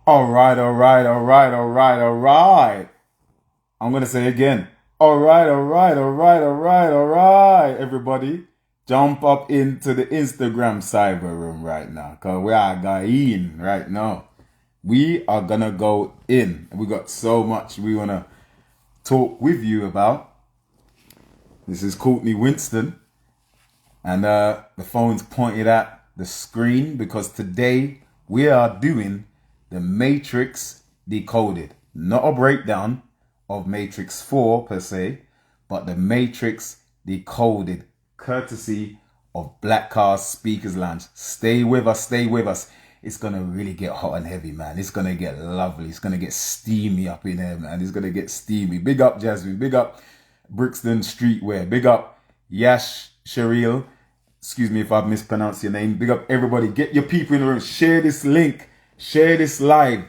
All right, all right, all right, all right, all right. I'm going to say again. All right, all right, all right, all right, all right. Everybody, jump up into the Instagram cyber room right now because we are going right now. We are going to go in. We got so much we want to talk with you about. This is Courtney Winston, and the phone's pointed at the screen because today we are doing the Matrix Decoded. Not a breakdown of Matrix 4 per se, but the Matrix Decoded, courtesy of Black Cars Speakers Lounge. Stay with us, stay with us. It's gonna really get hot and heavy, man. It's gonna get lovely. It's gonna get steamy up in here, man. It's gonna get steamy. Big up Jasmine, big up Brixton Streetwear, big up Yash Sheril. Excuse me if I've mispronounced your name. Big up everybody. Get your people in the room. Share this link. Share this live.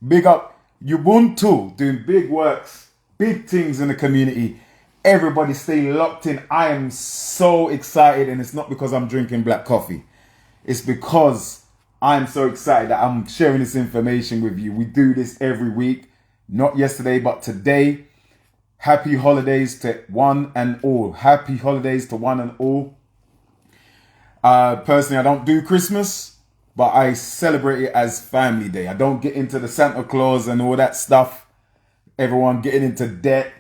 Big up Ubuntu, doing big works, big things in the community. Everybody stay locked in. I am so excited, and it's not because I'm drinking black coffee. It's because I'm so excited that I'm sharing this information with you. We do this every week. Not yesterday, but today. Happy holidays to one and all. Happy holidays to one and all. Personally, I don't do Christmas, but I celebrate it as Family Day. I don't get into the Santa Claus and all that stuff. Everyone getting into debt,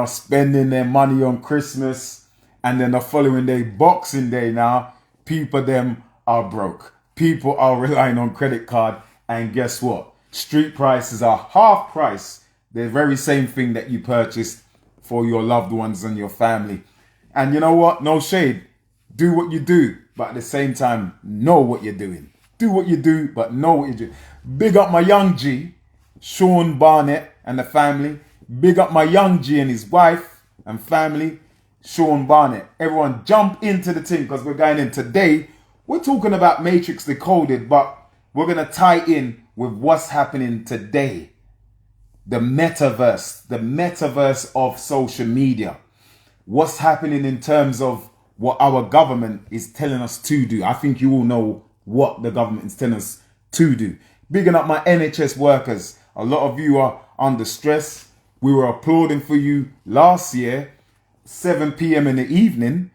spending their money on Christmas. And then the following day, Boxing Day now, people them are broke. People are relying on credit card. And guess what? Street prices are half price. The very same thing that you purchased for your loved ones and your family. And you know what? No shade. Do what you do, but at the same time, know what you're doing. Do what you do, but know what you do. Big up my young G, Sean Barnett and the family. Big up my young G and his wife and family, Sean Barnett. Everyone jump into the thing because we're going in today. We're talking about Matrix Decoded, but we're going to tie in with what's happening today. The metaverse of social media. What's happening in terms of what our government is telling us to do. I think you all know what the government is telling us to do. Bigging up my NHS workers. A lot of you are under stress. We were applauding for you last year, 7 p.m. in the evening,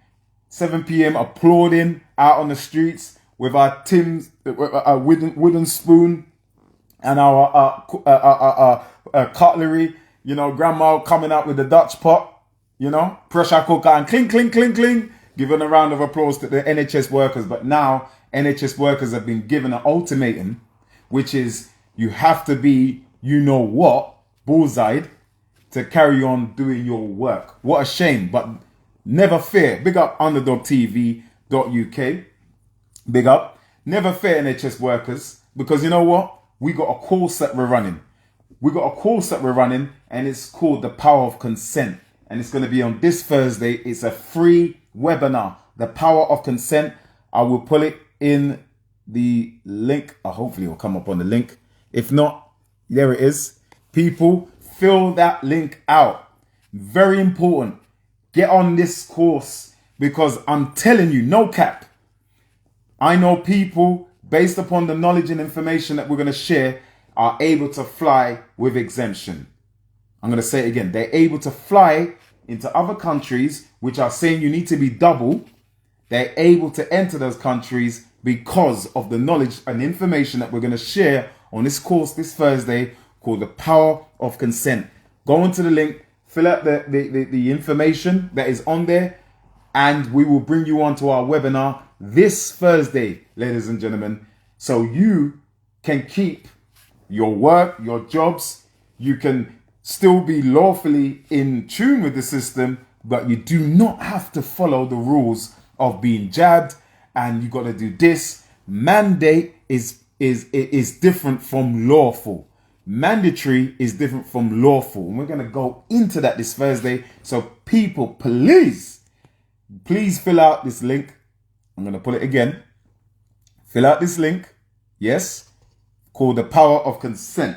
7 p.m. applauding out on the streets with our Tim's wooden spoon and our cutlery. Grandma coming out with the Dutch pot, pressure cooker and clink, clink, clink, clink. Giving a round of applause to the NHS workers. But now NHS workers have been given an ultimatum, which is you have to be, bullseyed to carry on doing your work. What a shame, but never fear. Big up underdogtv.uk. Big up. Never fear NHS workers, because you know what? We got a course that we're running. And it's called The Power of Consent. And it's going to be on this Thursday. It's a free webinar, The Power of Consent. I will pull it in the link. Hopefully it will come up on the link. If not, there it is. People, fill that link out. Very important. Get on this course because I'm telling you, no cap. I know people, based upon the knowledge and information that we're going to share, are able to fly with exemption. I'm going to say it again. They're able to fly into other countries which are saying you need to be double. They're able to enter those countries because of the knowledge and information that we're going to share on this course this Thursday called The Power of Consent. Go into the link, fill out the information that is on there, and we will bring you onto our webinar this Thursday, ladies and gentlemen, so you can keep your work, your jobs. You can still be lawfully in tune with the system, but you do not have to follow the rules of being jabbed and you got to do this. Mandate is different from lawful. Mandatory is different from lawful. And we're going to go into that this Thursday. So people, please fill out this link. I'm going to put it again. Fill out this link. Yes. Called The Power of Consent.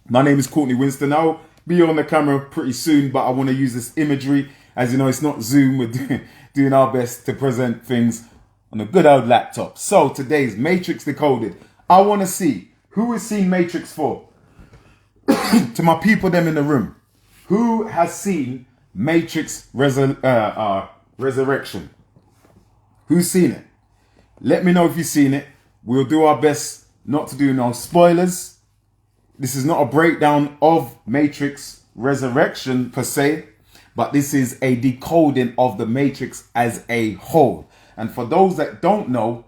My name is Courtney Winston. I'll be on the camera pretty soon, but I want to use this imagery. As you know, it's not Zoom. We're doing our best to present things on a good old laptop. So today's Matrix Decoded. I want to see Who has seen Matrix 4? To my people them in the room. Who has seen Matrix Resurrection? Who's seen it? Let me know if you've seen it. We'll do our best not to do no spoilers. This is not a breakdown of Matrix Resurrection per se, but this is a decoding of the Matrix as a whole. And for those that don't know,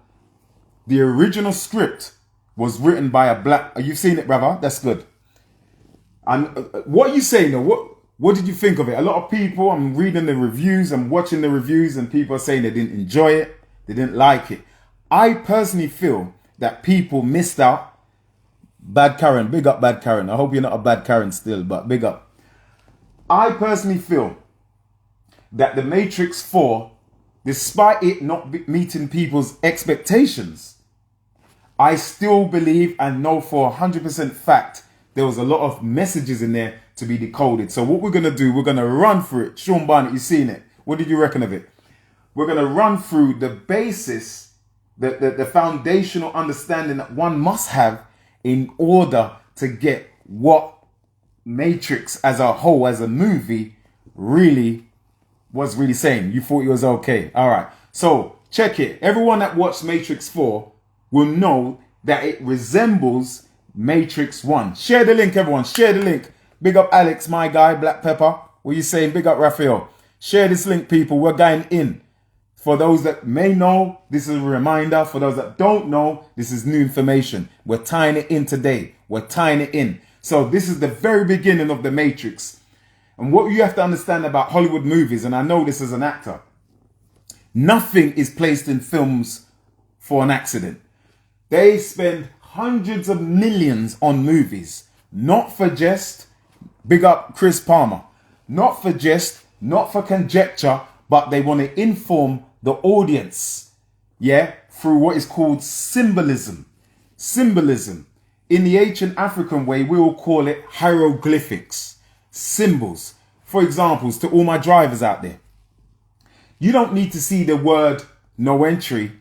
the original script was written by a black... You've seen it, brother? That's good. And what are you saying though? What did you think of it? A lot of people, I'm reading the reviews, I'm watching the reviews, and people are saying they didn't enjoy it, they didn't like it. I personally feel that people missed out. Bad Karen, big up Bad Karen. I hope you're not a bad Karen still, but big up. I personally feel that the Matrix 4, despite it not meeting people's expectations, I still believe and know for 100% fact there was a lot of messages in there to be decoded. So what we're going to do, we're going to run through it. Sean Barnett, you've seen it. What did you reckon of it? We're going to run through the basis, the foundational understanding that one must have in order to get what Matrix as a whole, as a movie, really was really saying. You thought it was okay. All right. So check it. Everyone that watched Matrix 4 will know that it resembles Matrix 1. Share the link, everyone. Share the link. Big up Alex, my guy, Black Pepper. What are you saying? Big up Raphael. Share this link, people. We're going in. For those that may know, this is a reminder. For those that don't know, this is new information. We're tying it in today. We're tying it in. So this is the very beginning of the Matrix. And what you have to understand about Hollywood movies, and I know this as an actor, nothing is placed in films for an accident. They spend hundreds of millions on movies, not for jest. Big up Chris Palmer. Not for jest, not for conjecture, but they want to inform the audience, yeah, through what is called symbolism. Symbolism. In the ancient African way, we will call it hieroglyphics, symbols. For examples, to all my drivers out there, you don't need to see the word no entry.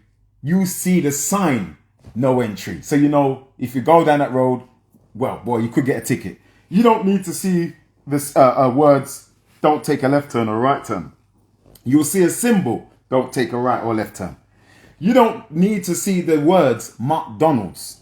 You see the sign no entry. So you know, if you go down that road, well, boy, you could get a ticket. You don't need to see this words, don't take a left turn or right turn. You'll see a symbol, don't take a right or left turn. You don't need to see the words McDonald's.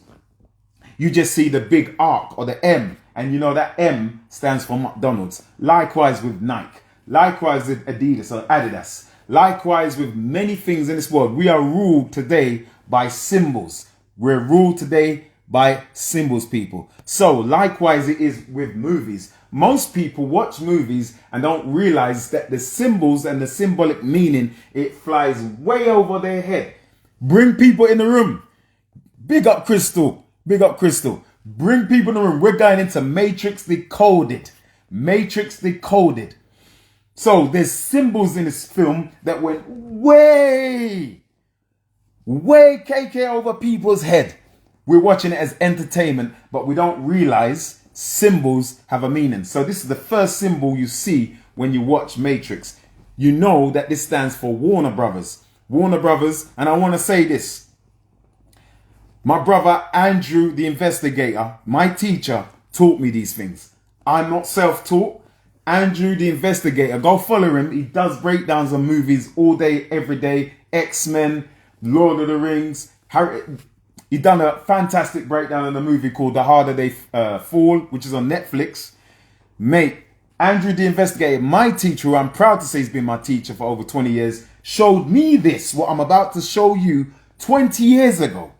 You just see the big arc or the M, and you know that M stands for McDonald's. Likewise with Nike. Likewise with Adidas or Adidas. Likewise with many things in this world. We are ruled today by symbols. We're ruled today by symbols, people. So likewise it is with movies. Most people watch movies and don't realize that the symbols and the symbolic meaning, it flies way over their head. Bring people in the room. Big up Crystal. Big up Crystal. Bring people in the room. We're going into Matrix Decoded. Matrix Decoded. So there's symbols in this film that went way KK over people's head. We're watching it as entertainment, but we don't realize symbols have a meaning. So this is the first symbol you see when you watch Matrix. You know that this stands for Warner Brothers. Warner Brothers, and I want to say this. My brother Andrew, the investigator, my teacher, taught me these things. I'm not self-taught. Andrew, the investigator, go follow him. He does breakdowns on movies all day, every day. X-Men, Lord of the Rings, Harry. He done a fantastic breakdown on a movie called The Harder They Fall, which is on Netflix. Mate, Andrew the Investigator, my teacher, who I'm proud to say has been my teacher for over 20 years, showed me this, what I'm about to show you, 20 years ago.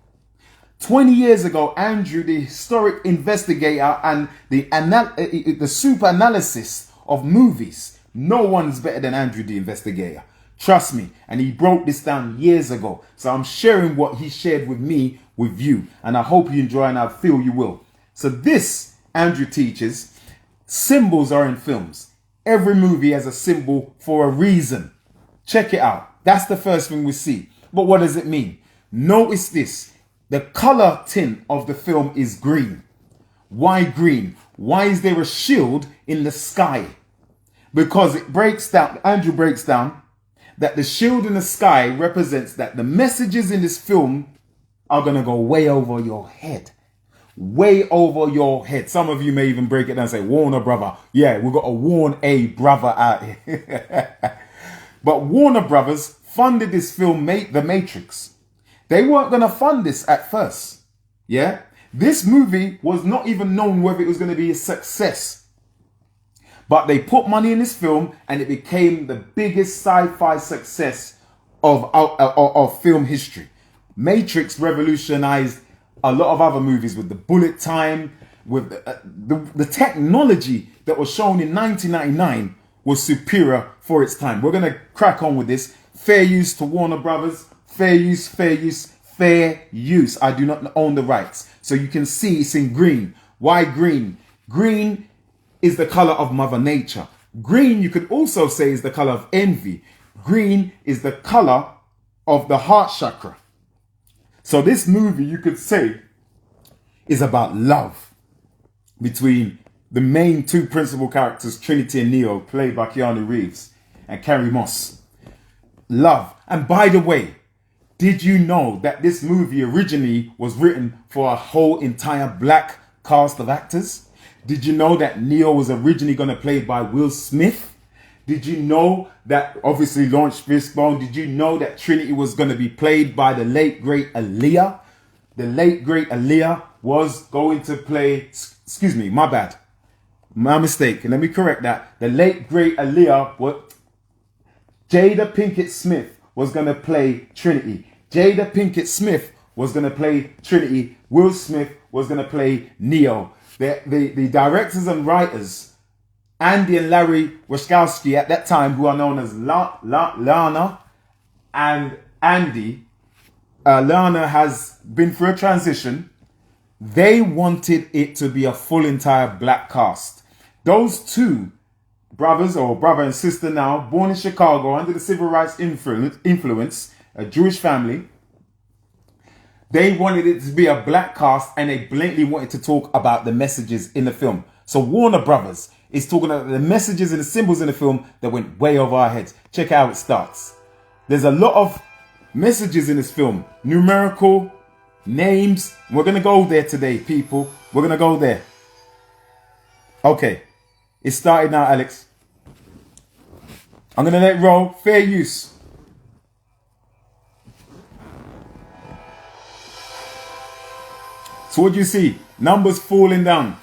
20 years ago, Andrew, the historic investigator and the super analysis of movies. No one's better than Andrew the Investigator. Trust me. And he broke this down years ago. So I'm sharing what he shared with me with you. And I hope you enjoy and I feel you will. So this, Andrew teaches, symbols are in films. Every movie has a symbol for a reason. Check it out. That's the first thing we see. But what does it mean? Notice this. The color tint of the film is green. Why green? Why is there a shield in the sky? Because it breaks down, Andrew breaks down, that the shield in the sky represents that the messages in this film are going to go way over your head. way over your head. Some of you may even break it down and say, Warner brother. Yeah, we've got to warn a brother out here. But Warner Brothers funded this film, The Matrix. They weren't going to fund this at first. Yeah. This movie was not even known whether it was going to be a success. But they put money in this film and it became the biggest sci-fi success of film history. Matrix revolutionized a lot of other movies with the bullet time, with the technology that was shown in 1999 was superior for its time. We're going to crack on with this. Fair use to Warner Brothers. Fair use, fair use, fair use. I do not own the rights. So you can see it's in green. Why green? Green is the color of Mother Nature. Green, you could also say, is the color of envy. Green is the color of the heart chakra. So this movie, you could say, is about love between the main two principal characters, Trinity and Neo, played by Keanu Reeves and Carrie Moss. Love. And by the way, did you know that this movie originally was written for a whole entire black cast of actors? Did you know that Neo was originally going to play by Will Smith? Did you know that, obviously, Lawrence Fishburne? Did you know that Trinity was going to be played by the late, great Aaliyah? The late, great Aaliyah was going to play, excuse me, my bad. My mistake. Let me correct that. The late, great Aaliyah, Jada Pinkett Smith was going to play Trinity. Jada Pinkett Smith was going to play Trinity. Will Smith was going to play Neo. The directors and writers, Andy and Larry Wachowski at that time, who are known as Lana and Andy. Lana has been through a transition. They wanted it to be a full entire black cast. Those two brothers, or brother and sister now, born in Chicago under the civil rights influence, a Jewish family, they wanted it to be a black cast and they blatantly wanted to talk about the messages in the film. So Warner Brothers is talking about the messages and the symbols in the film that went way over our heads. Check out how it starts. There's a lot of messages in this film. Numerical, names. We're going to go there today, people. We're going to go there. Okay. It started now, Alex. I'm going to let it roll. Fair use. So what do you see? Numbers falling down.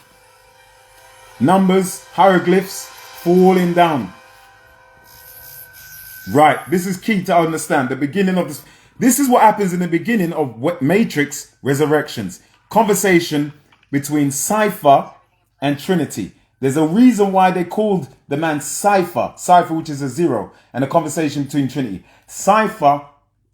Numbers, hieroglyphs falling down. Right. This is key to understand. The beginning of this. This is what happens in the beginning of what Matrix Resurrections. Conversation between Cypher and Trinity. There's a reason why they called the man Cypher. Cypher, which is a 0. And a conversation between Trinity. Cypher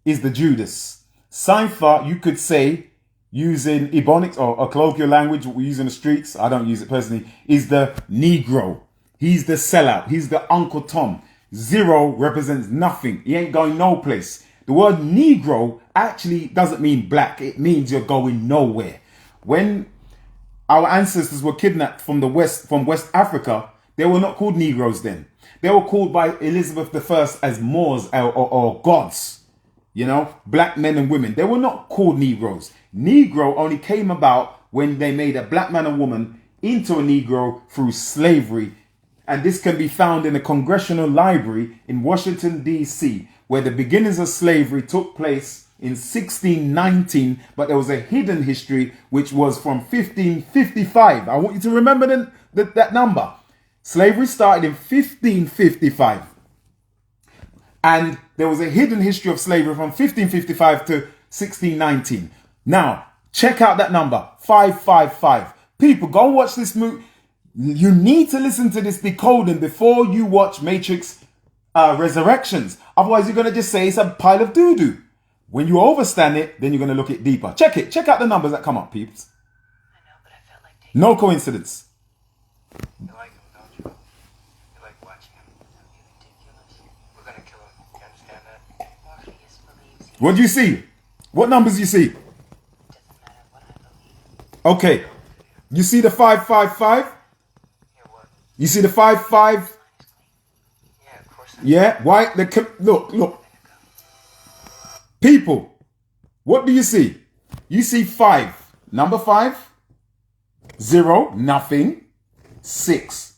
is the Judas. Cypher, you could say, using Ebonics or a colloquial language, what we use in the streets, I don't use it personally, is the Negro. He's the sellout. He's the Uncle Tom. 0 represents nothing. He ain't going no place. The word Negro actually doesn't mean black. It means you're going nowhere. When our ancestors were kidnapped from West Africa, they were not called Negroes then. They were called by Elizabeth I as Moors or gods. You know, black men and women. They were not called Negroes. Negro only came about when they made a black man and woman into a Negro through slavery. And this can be found in the Congressional Library in Washington, D.C., where the beginnings of slavery took place in 1619, but there was a hidden history which was from 1555. I want you to remember that number. Slavery started in 1555. And there was a hidden history of slavery from 1555 to 1619. Now, check out that number, 555. People, go watch this movie. You need to listen to this decoding before you watch Matrix Resurrections. Otherwise, you're going to just say it's a pile of doo-doo. When you overstand it, then you're going to look it deeper. Check it. Check out the numbers that come up, peeps. I know, but I felt like taking No coincidence. You like him, don't you? You like watching him. You're ridiculous. We're going to kill him. You understand that? Morpheus believes he... What do you see? What numbers do you see? Doesn't matter what I believe. Okay. You see the 555? Yeah, what? You see the 55? Yeah, of course. Yeah. Why? Look. People, what do you see? You see 5. Number 5? 0, nothing. 6.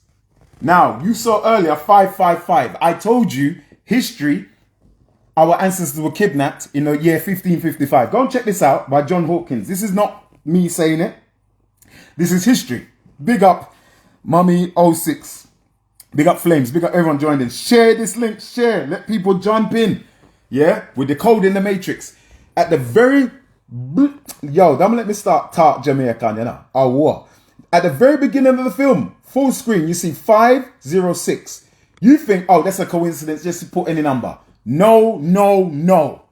Now, you saw earlier 555. I told you history, our ancestors were kidnapped in the year 1555. Go and check this out by John Hawkins. This is not me saying it. This is history. Big up Mummy 06. Big up Flames. Big up everyone joined in. Share this link. Share. Let people jump in. Yeah? We're decoding the matrix. At the very... Yo, don't let me start talk Jamaican, you know. Oh, what? At the very beginning of the film, full screen, you see 506. You think, oh, that's a coincidence, just to put any number. No, no, no.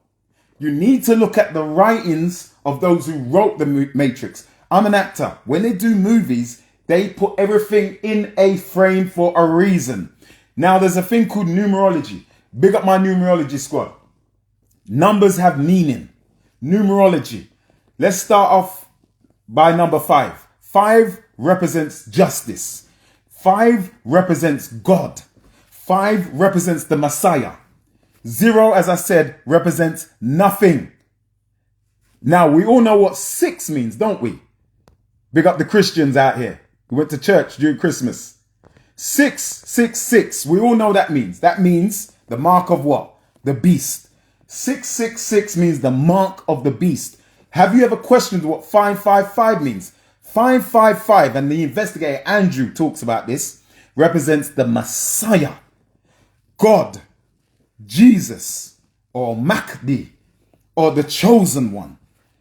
You need to look at the writings of those who wrote the Matrix. I'm an actor. When they do movies, they put everything in a frame for a reason. Now, there's a thing called numerology. Big up my numerology squad. Numbers have meaning. Numerology. Let's start off by number 5. 5 represents justice. 5 represents God. 5 represents the Messiah. 0, as I said, represents nothing. Now, we all know what 6 means, don't we? Big up the Christians out here. We went to church during Christmas. 666. We all know that means. That means the mark of what? The beast. 666 means the mark of the beast. Have you ever questioned what 555 means? 555, and the investigator Andrew talks about this, represents the Messiah, God, Jesus, or Mahdi, or the chosen one.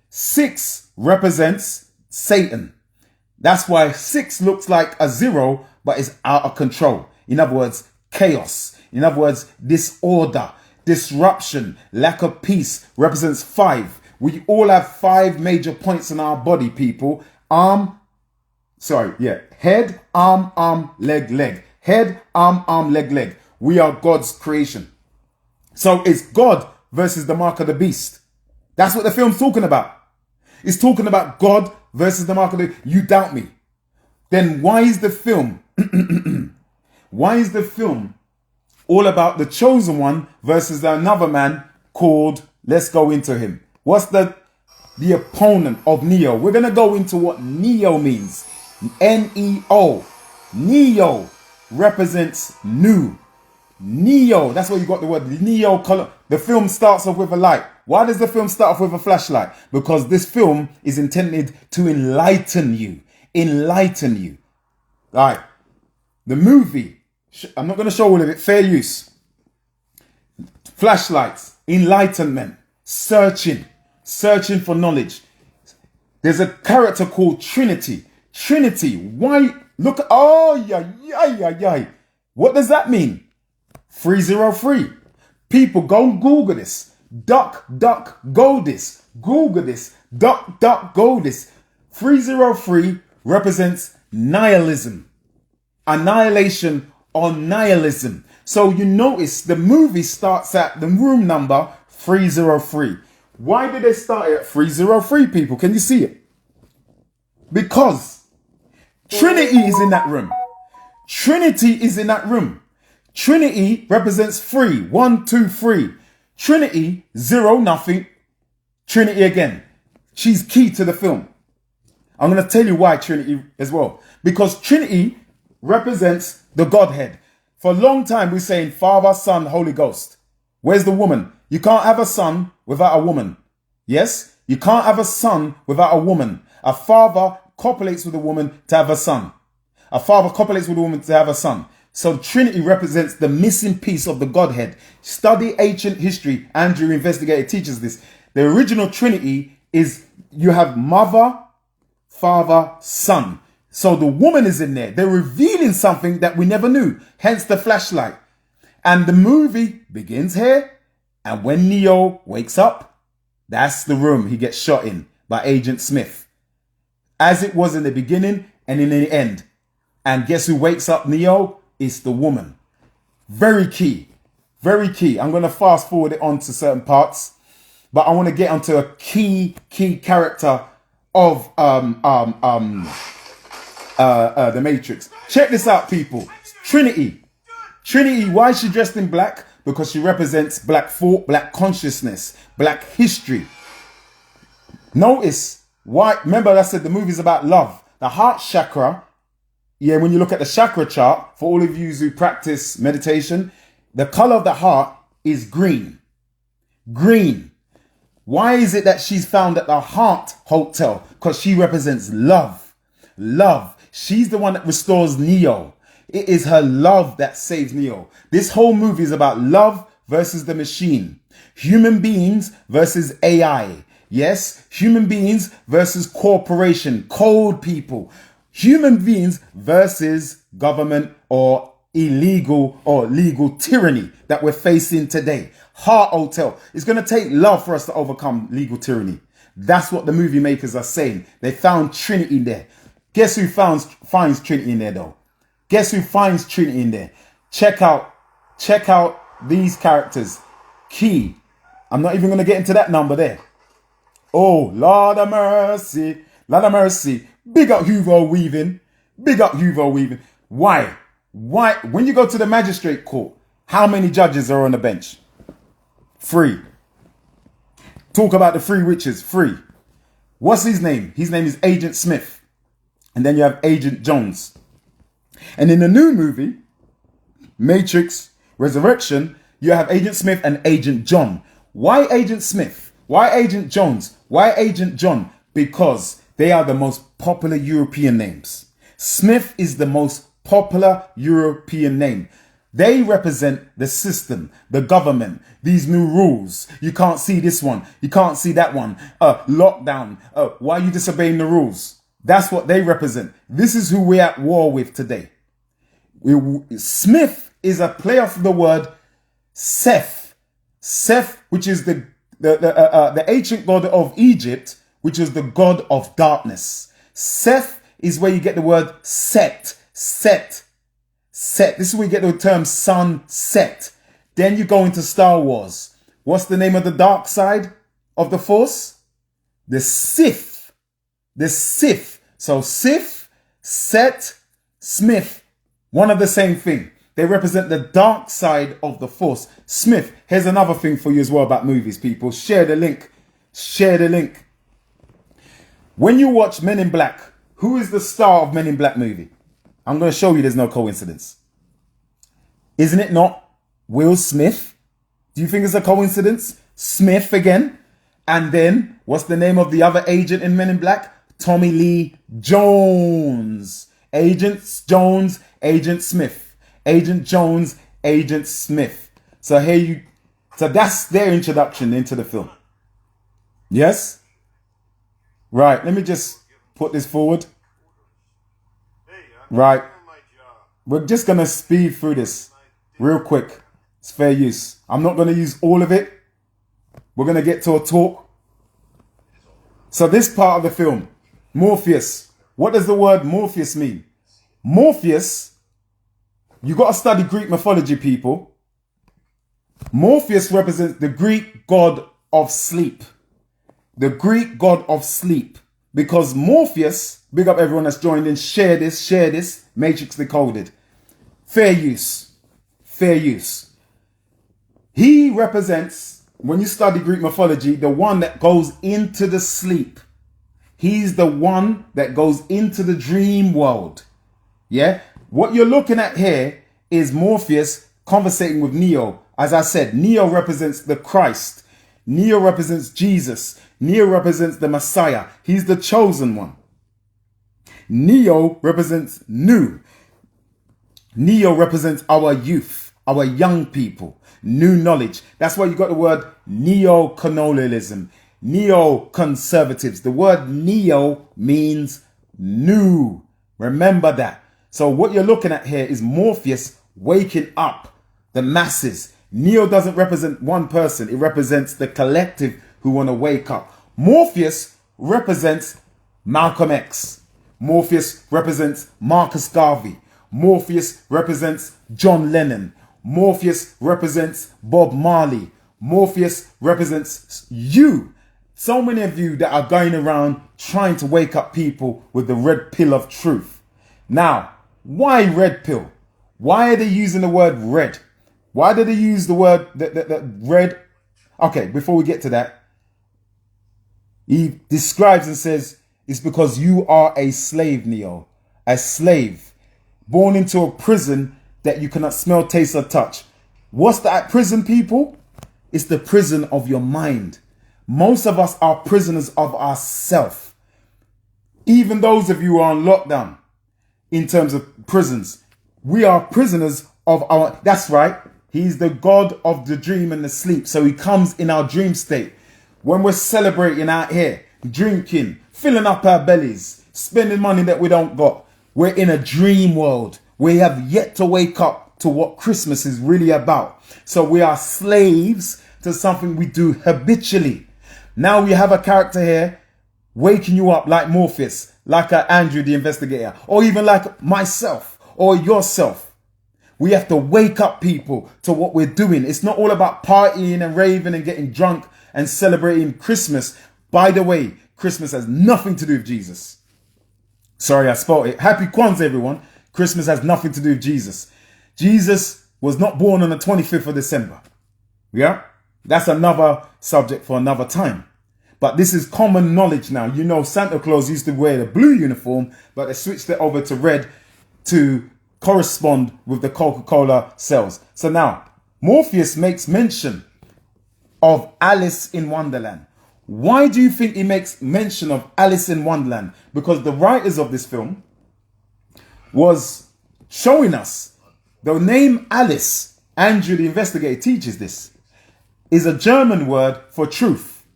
6 represents Satan. That's why 6 looks like a 0, but is out of control. In other words, chaos. In other words, disorder, disruption, lack of peace represents 5. We all have 5 major points in our body, people. Head, arm, leg, leg. Head, arm, leg, leg. We are God's creation. So it's God versus the mark of the beast. That's what the film's talking about. It's talking about God versus the mark of the... You doubt me. Then why is the film... why is the film all about the chosen one versus another man called... Let's go into him. What's the opponent of Neo? We're going to go into what Neo means. N-E-O. Neo represents new. Neo. That's where you got the word Neo color. The film starts off with a light. Why does the film start off with a flashlight? Because this film is intended to enlighten you. Enlighten you. All right. The movie. I'm not going to show all of it. Fair use. Flashlights. Enlightenment. Searching for knowledge. There's a character called Trinity. Trinity. Why? Look. Oh, yeah. What does that mean? 303. People, go and Google this. Duck, go this. Google this. Duck, go this. 303 represents nihilism. Annihilation or nihilism. So you notice the movie starts at the room number 303. Why did they start at 303, people? Can you see it? Because Trinity is in that room. Trinity is in that room. Trinity represents 3. 1, 2, 3. Trinity, 0, nothing. Trinity again. She's key to the film. I'm going to tell you why Trinity as well. Because Trinity represents the Godhead. For a long time, we're saying Father, Son, Holy Ghost. Where's the woman? You can't have a son without a woman. Yes? You can't have a son without a woman. A father copulates with a woman to have a son. A father copulates with a woman to have a son. So Trinity represents the missing piece of the Godhead. Study ancient history. Andrew, investigator, teaches this. The original Trinity is you have mother, father, son. So the woman is in there. They're revealing something that we never knew. Hence the flashlight. And the movie begins here. And when Neo wakes up, that's the room he gets shot in by Agent Smith. As it was in the beginning and in the end. And guess who wakes up Neo? It's the woman. Very key. Very key. I'm going to fast forward it on to certain parts. But I want to get onto a key character of the Matrix. Check this out, people. Trinity. Trinity, why is she dressed in black? Because she represents black thought, black consciousness, black history. Notice why. Remember I said the movie's about love. The heart chakra, yeah, when you look at the chakra chart, for all of you who practice meditation, the color of the heart is green. Green. Why is it that she's found at the Heart Hotel? Because she represents love. Love. She's the one that restores Neo. It is her love that saves Neo. This whole movie is about love versus the machine. Human beings versus AI. Yes, human beings versus corporation, cold people. Human beings versus government or illegal or legal tyranny that we're facing today. Heart Hotel. It's going to take love for us to overcome legal tyranny. That's what the movie makers are saying. They found Trinity in there. Guess who finds Trinity in there though? Guess who finds Trinity in there? Check out these characters. Key. I'm not even going to get into that number there. Oh, Lord of mercy. Lord of mercy. Big up Hugo Weaving. Big up Hugo Weaving. Why? When you go to the magistrate court, how many judges are on the bench? 3. Talk about the 3 witches. 3. What's his name? His name is Agent Smith. And then you have Agent Jones. And in the new movie, Matrix Resurrection, you have Agent Smith and Agent John. Why Agent Smith? Why Agent Jones? Why Agent John? Because they are the most popular European names. Smith is the most popular European name. They represent the system, the government, these new rules. You can't see this one. You can't see that one. Lockdown. Why are you disobeying the rules? That's what they represent. This is who we're at war with today. Smith is a play off the word Seth. Seth, which is the ancient god of Egypt, which is the god of darkness. Seth is where you get the word Set. Set. This is where you get the term sunset. Then you go into Star Wars. What's the name of the dark side of the Force? The Sith. The Sith. So Sith, Set, Smith, one of the same thing. They represent the dark side of the Force. Smith, here's another thing for you as well about movies, people. Share the link. Share the link. When you watch Men in Black, who is the star of Men in Black movie? I'm going to show you there's no coincidence. Isn't it not Will Smith? Do you think it's a coincidence? Smith again. And then, what's the name of the other agent in Men in Black? Tommy Lee Jones. Agent Jones, Agent Smith. Agent Jones, Agent Smith. So that's their introduction into the film. Yes? Right, let me just put this forward. Right. We're just going to speed through this real quick. It's fair use. I'm not going to use all of it. We're going to get to a talk. So this part of the film, Morpheus. What does the word Morpheus mean? Morpheus, you got to study Greek mythology, people. Morpheus represents the Greek god of sleep. The Greek god of sleep. Because Morpheus, big up everyone that's joined in, share this, Matrix Decoded. Fair use. Fair use. He represents, when you study Greek mythology, the one that goes into the sleep. He's the one that goes into the dream world. Yeah? What you're looking at here is Morpheus conversating with Neo. As I said, Neo represents the Christ. Neo represents Jesus. Neo represents the Messiah. He's the chosen one. Neo represents new. Neo represents our youth, our young people, new knowledge. That's why you got the word neo-colonialism, neo-conservatives. The word neo means new. Remember that. So what you're looking at here is Morpheus waking up the masses. Neo doesn't represent one person. It represents the collective who want to wake up. Morpheus represents Malcolm X. Morpheus represents Marcus Garvey. Morpheus represents John Lennon. Morpheus represents Bob Marley. Morpheus represents you. So many of you that are going around trying to wake up people with the red pill of truth. Now, why red pill? Why are they using the word red? Why do they use the word the red? Okay, before we get to that, he describes and says It's because you are a slave, Neo. A slave. Born into a prison that you cannot smell, taste, or touch. What's that prison, people? It's the prison of your mind. Most of us are prisoners of ourself. Even those of you who are on lockdown, in terms of prisons, we are prisoners of our... That's right. He's the God of the dream and the sleep. So he comes in our dream state. When we're celebrating out here, drinking, filling up our bellies, spending money that we don't got, we're in a dream world. We have yet to wake up to what Christmas is really about. So we are slaves to something we do habitually. Now we have a character here waking you up like Morpheus, like Andrew the investigator, or even like myself or yourself. We have to wake up people to what we're doing. It's not all about partying and raving and getting drunk and celebrating Christmas. By the way, Christmas has nothing to do with Jesus. Sorry, I spelled it. Happy Kwanzaa, everyone. Christmas has nothing to do with Jesus. Jesus was not born on the 25th of December. Yeah? That's another subject for another time. But this is common knowledge now. You know, Santa Claus used to wear the blue uniform, but they switched it over to red to correspond with the Coca-Cola sales. So now, Morpheus makes mention of Alice in Wonderland. Why do you think he makes mention of Alice in Wonderland? Because the writers of this film was showing us the name Alice, Andrew the investigator teaches this, is a German word for truth.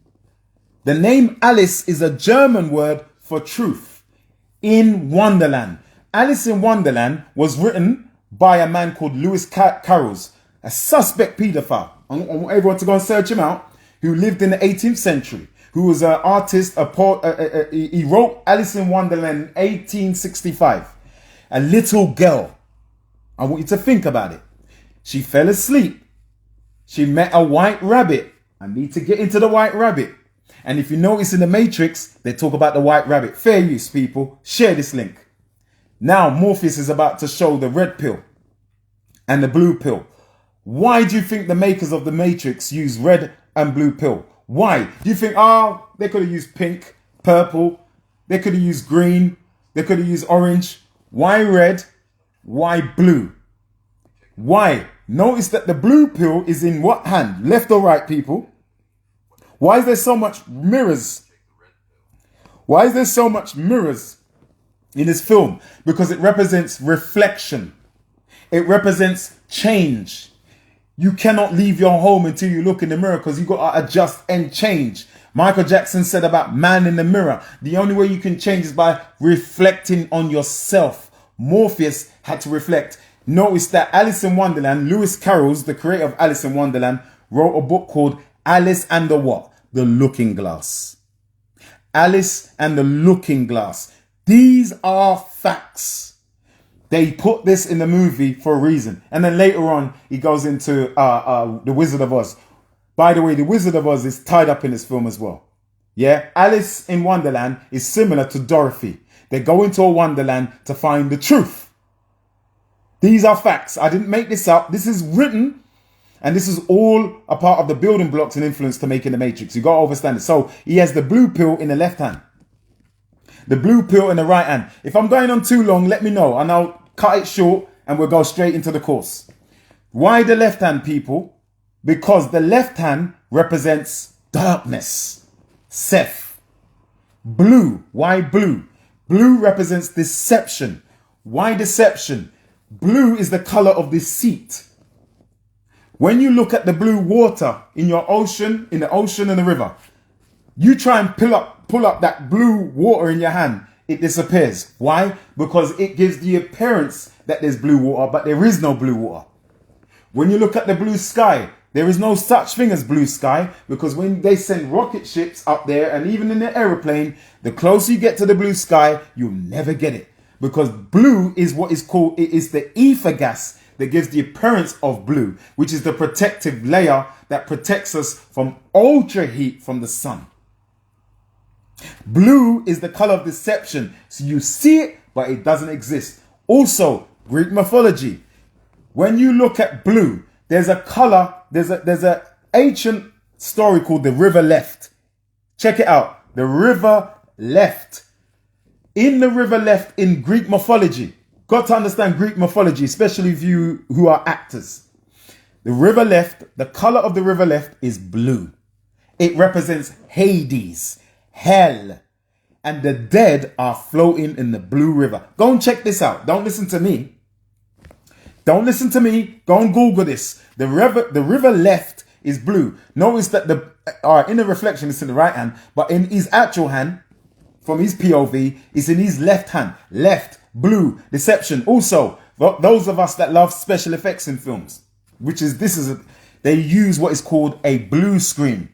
The name Alice is a German word for truth. In Wonderland. Alice in Wonderland was written by a man called Lewis Carrolls, a suspect paedophile. I want everyone to go and search him out, who lived in the 18th century, who was an artist, he wrote Alice in Wonderland in 1865. A little girl, I want you to think about it. She fell asleep. She met a white rabbit. I need to get into the white rabbit. And if you notice in the Matrix, they talk about the white rabbit. Fair use, people. Share this link. Now, Morpheus is about to show the red pill and the blue pill. Why do you think the makers of the Matrix use red and blue pill? Why? Do you think, they could have used pink, purple, they could have used green, they could have used orange. Why red? Why blue? Why? Notice that the blue pill is in what hand? Left or right, people? Why is there so much mirrors? Why is there so much mirrors in this film? Because it represents reflection. It represents change. You cannot leave your home until you look in the mirror, because you got to adjust and change. Michael Jackson said about man in the mirror. The only way you can change is by reflecting on yourself. Morpheus had to reflect. Notice that Alice in Wonderland, Lewis Carrolls, the creator of Alice in Wonderland, wrote a book called Alice and the what? The Looking Glass. Alice and the Looking Glass. These are facts. They put this in the movie for a reason. And then later on, he goes into The Wizard of Oz. By the way, The Wizard of Oz is tied up in this film as well. Yeah, Alice in Wonderland is similar to Dorothy. They go into a wonderland to find the truth. These are facts. I didn't make this up. This is written. And this is all a part of the building blocks and influence to making the Matrix. You got to understand it. So he has the blue pill in the left hand. The blue pill in the right hand. If I'm going on too long, let me know. And I'll cut it short and we'll go straight into the course. Why the left hand, people? Because the left hand represents darkness. Seth. Blue. Why blue? Blue represents deception. Why deception? Blue is the color of deceit. When you look at the blue water in your ocean, in the ocean and the river, you try and pull up that blue water in your hand, it disappears. Why? Because it gives the appearance that there's blue water, but there is no blue water. When you look at the blue sky, there is no such thing as blue sky, because when they send rocket ships up there, and even in the aeroplane, the closer you get to the blue sky, you'll never get it. Because blue is what is called, it is the ether gas that gives the appearance of blue, which is the protective layer that protects us from ultra heat from the sun. Blue is the color of deception. So you see it, but it doesn't exist. Also, Greek mythology. When you look at blue, there's a color, there's an ancient story called the river left. Check it out. The river left. In the river left in Greek mythology, got to understand Greek mythology, especially if you who are actors. The river left, the color of the river left is blue. It represents Hades, hell, and the dead are floating in the blue river. Go and check this out. Don't listen to me. Don't listen to me. Go and Google this. The river left is blue. Notice that in the reflection it's in the right hand, but in his actual hand, from his POV, it's in his left hand. Left, blue, deception. Also, those of us that love special effects in films, they use what is called a blue screen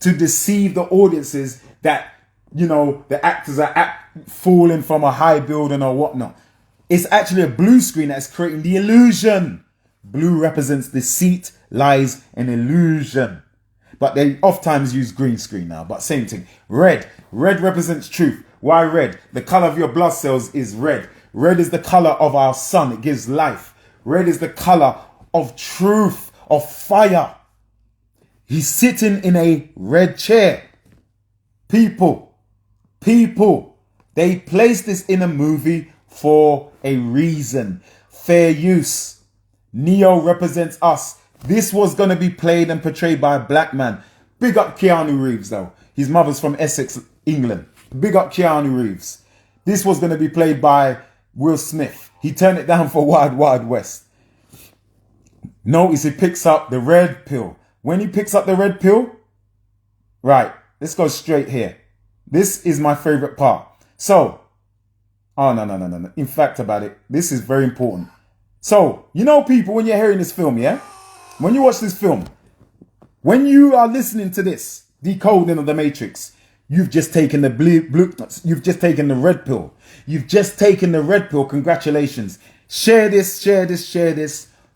to deceive the audiences that, the actors are falling from a high building or whatnot. It's actually a blue screen that's creating the illusion. Blue represents deceit, lies, and illusion. But they oftentimes use green screen now, but same thing. Red represents truth. Why red? The color of your blood cells is red. Red is the color of our sun. It gives life. Red is the color of truth, of fire. He's sitting in a red chair. People, they placed this in a movie for a reason. Fair use. Neo represents us. This was going to be played and portrayed by a black man. Big up Keanu Reeves though. His mother's from Essex, England. Big up Keanu Reeves. This was going to be played by Will Smith. He turned it down for Wild Wild West. Notice he picks up the red pill. When he picks up the red pill, right, let's go straight here. This is my favorite part. So, no. In fact about it, this is very important. So, people, when you're hearing this film, yeah? When you watch this film, when you are listening to this, decoding of the Matrix, you've just taken the you've just taken the red pill. You've just taken the red pill. Congratulations. Share this.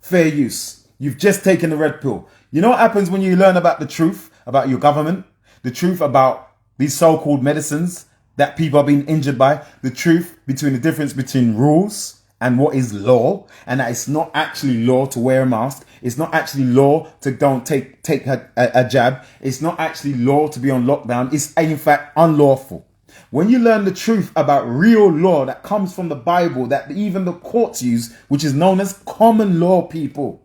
Fair use. You've just taken the red pill. You know what happens when you learn about the truth about your government, the truth about these so-called medicines that people are being injured by, the truth between the difference between rules and what is law, and that it's not actually law to wear a mask. It's not actually law to don't take a jab. It's not actually law to be on lockdown. It's in fact unlawful. When you learn the truth about real law that comes from the Bible, that even the courts use, which is known as common law, people.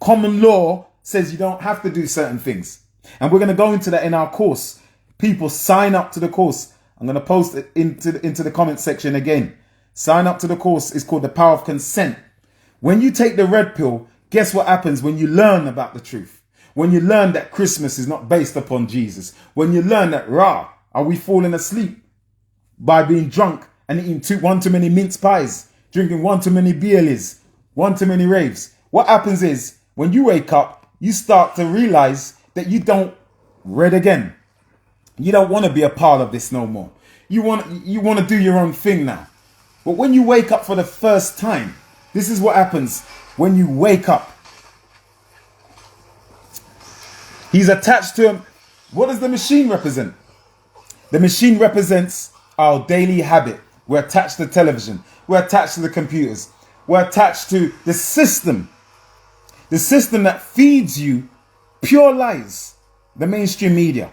Common law says you don't have to do certain things. And we're going to go into that in our course. People, sign up to the course. I'm going to post it into the comment section again. Sign up to the course. It's called The Power of Consent. When you take the red pill, guess what happens when you learn about the truth? When you learn that Christmas is not based upon Jesus. When you learn that, are we falling asleep by being drunk and eating one too many mince pies, drinking one too many Baileys, one too many raves? What happens is, when you wake up, you start to realize that you don't red again. You don't want to be a part of this no more. You want to do your own thing now. But when you wake up for the first time, this is what happens when you wake up. He's attached to him. What does the machine represent? The machine represents our daily habit. We're attached to television. We're attached to the computers. We're attached to the system. The system that feeds you pure lies. The mainstream media.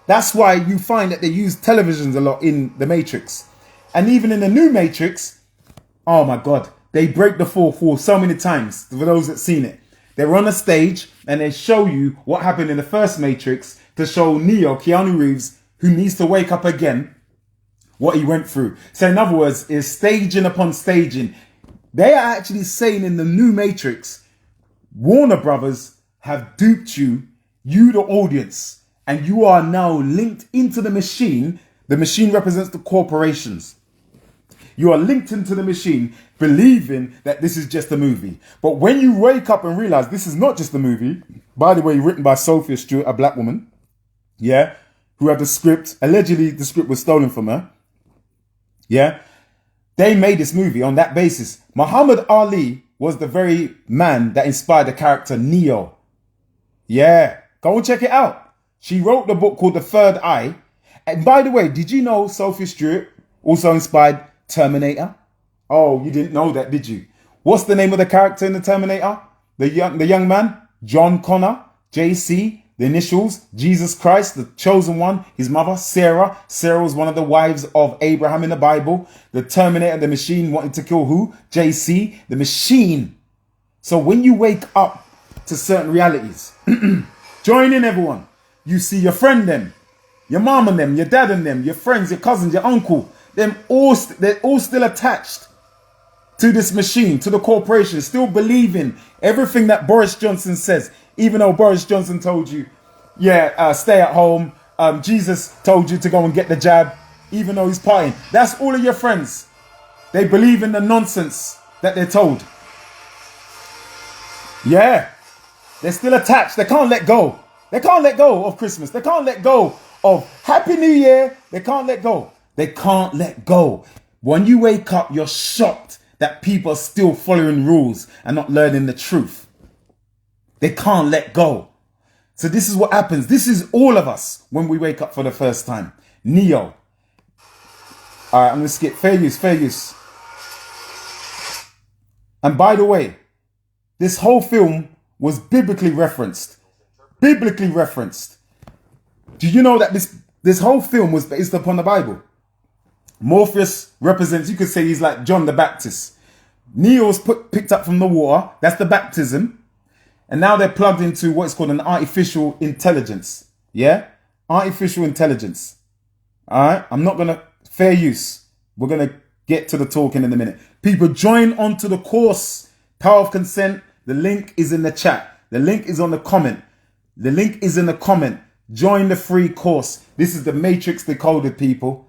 That's why you find that they use televisions a lot in the Matrix. And even in the new Matrix, oh my God, they break the fourth wall so many times. For those that seen it, they're on a stage and they show you what happened in the first Matrix to show Neo, Keanu Reeves, who needs to wake up again, what he went through. So in other words, is staging upon staging. They are actually saying in the new Matrix, Warner Brothers have duped you, the audience, and you are now linked into the machine. The machine represents the corporations. You are linked into the machine, believing that this is just a movie. But when you wake up and realize this is not just a movie, by the way, written by Sophia Stewart, a black woman, yeah, who had the script, allegedly the script was stolen from her, yeah, they made this movie on that basis. Muhammad Ali was the very man that inspired the character Neo. Yeah, go and check it out. She wrote the book called The Third Eye. And by the way, did you know Sophia Stewart also inspired Terminator? Oh, you didn't know that, did you? What's the name of the character in the Terminator? The young man? John Connor? JC? The initials, Jesus Christ, the chosen one, his mother, Sarah. Sarah was one of the wives of Abraham in the Bible. The Terminator, the machine, wanted to kill who? JC, the machine. So when you wake up to certain realities, join in everyone. You see your friend them, your mom and them, your dad and them, your friends, your cousins, your uncle, they're all still attached to this machine, to the corporation, still believing everything that Boris Johnson says. Even though Boris Johnson told you, stay at home. Jesus told you to go and get the jab, even though he's partying. That's all of your friends. They believe in the nonsense that they're told. Yeah. They're still attached. They can't let go. They can't let go of Christmas. They can't let go of Happy New Year. They can't let go. They can't let go. When you wake up, you're shocked that people are still following rules and not learning the truth. They can't let go. So this is what happens. This is all of us when we wake up for the first time. Neo. All right, I'm going to skip. Fair use. And by the way, this whole film was biblically referenced. Biblically referenced. Do you know that this whole film was based upon the Bible? Morpheus represents, you could say he's like John the Baptist. Neo's picked up from the water. That's the baptism. And now they're plugged into what's called an artificial intelligence. Yeah? Artificial intelligence. All right? I'm not going to... Fair use. We're going to get to the talking in a minute. People, join onto the course. Power of Consent. The link is in the chat. The link is on the comment. The link is in the comment. Join the free course. This is the Matrix Decoded, people.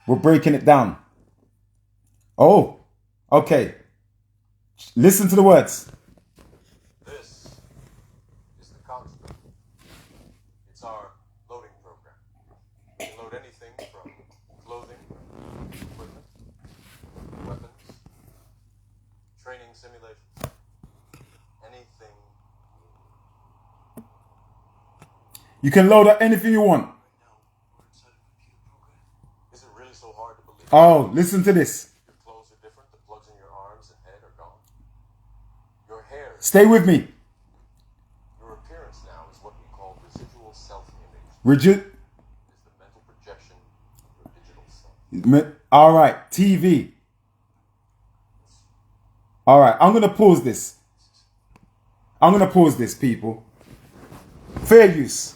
We're breaking it down. Oh, okay. Listen to the words. This is the construct. It's our loading program. You can load anything from clothing, equipment, weapons, training simulations, anything. You can load up anything you want. Is it really so hard to believe? Oh, listen to this. Your clothes are different. The plugs in your arms and head are gone. Your hair. Stay with me. Your appearance now is what we call residual self-image. Rigid. Is the mental projection of your digital self. All right. TV. All right. I'm going to pause this. People. Fair use.